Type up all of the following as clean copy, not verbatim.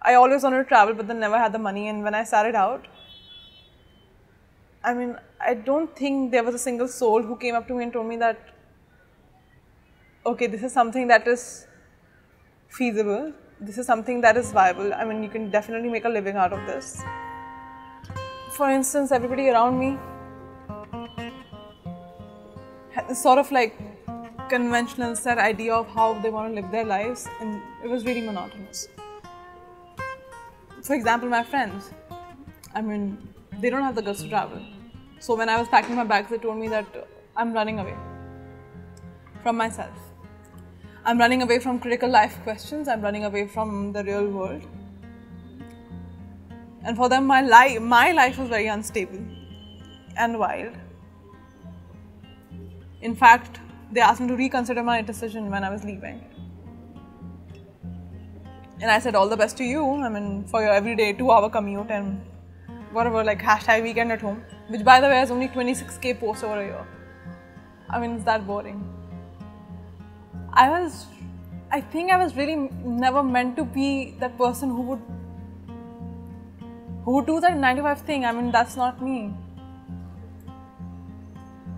I always wanted to travel, but then never had the money. And when I started out, I mean, I don't think there was a single soul who came up to me and told me that, okay, this is something that is feasible. This is something that is viable. I mean, you can definitely make a living out of this. For instance, everybody around me had this sort of like conventional set idea of how they want to live their lives, and it was really monotonous. For example, my friends, I mean, they don't have the guts to travel. So when I was packing my bags, they told me that I'm running away from myself. I'm running away from critical life questions. I'm running away from the real world. And for them, my life was very unstable and wild. In fact, they asked me to reconsider my decision when I was leaving. And I said, all the best to you. I mean, for your everyday 2-hour commute and whatever, like #weekend at home, which by the way has only 26k posts over a year. I mean, it's that boring. I think I was really never meant to be that person who would do that 9 to 5 thing. I mean, that's not me.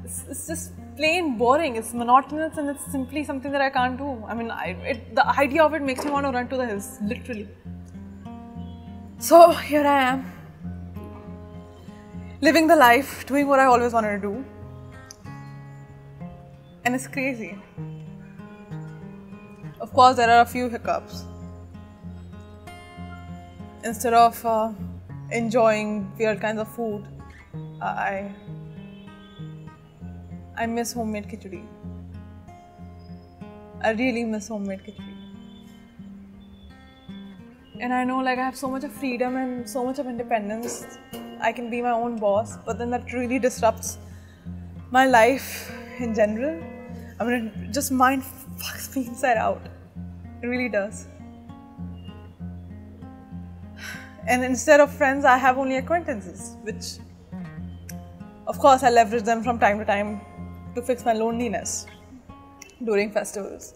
It's just plain boring. It's monotonous and it's simply something that I can't do. I mean, the idea of it makes me want to run to the hills, literally. So here I am, living the life, doing what I always wanted to do. And it's crazy. Of course, there are a few hiccups. Instead of enjoying weird kinds of food, I miss homemade khichdi. I really miss homemade khichdi. And I know, like, I have so much of freedom and so much of independence. I can be my own boss, but then that really disrupts my life in general. I mean, it just mind fucks me inside out. It really does. And instead of friends, I have only acquaintances, which, of course, I leverage them from time to time to fix my loneliness during festivals.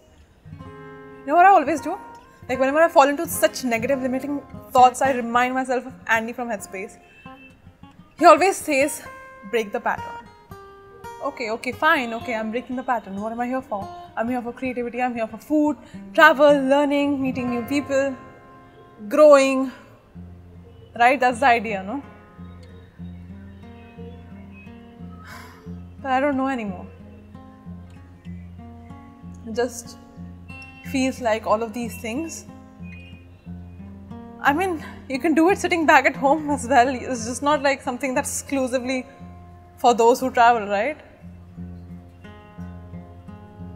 You know what I always do? Like, whenever I fall into such negative, limiting thoughts, I remind myself of Andy from Headspace. He always says, break the pattern. Okay, fine, I'm breaking the pattern. What am I here for? I'm here for creativity, I'm here for food, travel, learning, meeting new people, growing. Right? That's the idea, no? But I don't know anymore. It just feels like all of these things. I mean, you can do it sitting back at home as well. It's just not like something that's exclusively for those who travel, right?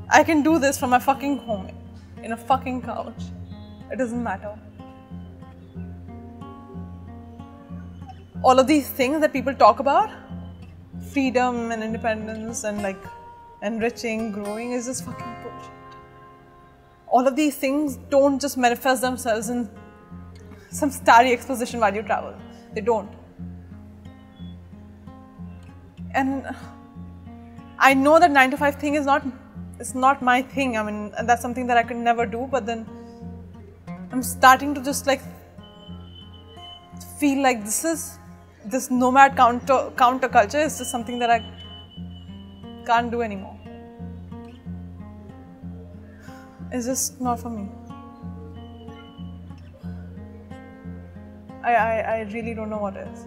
I can do this from my fucking home, in a fucking couch. It doesn't matter. All of these things that people talk about, freedom and independence and like enriching, growing, is just fucking bullshit. All of these things don't just manifest themselves in some starry exposition while you travel. They don't. And I know that 9 to 5 thing is not my thing. I mean, and that's something that I could never do, but then I'm starting to just like feel like this nomad counterculture is just something that I can't do anymore. It's just not for me. I really don't know what is.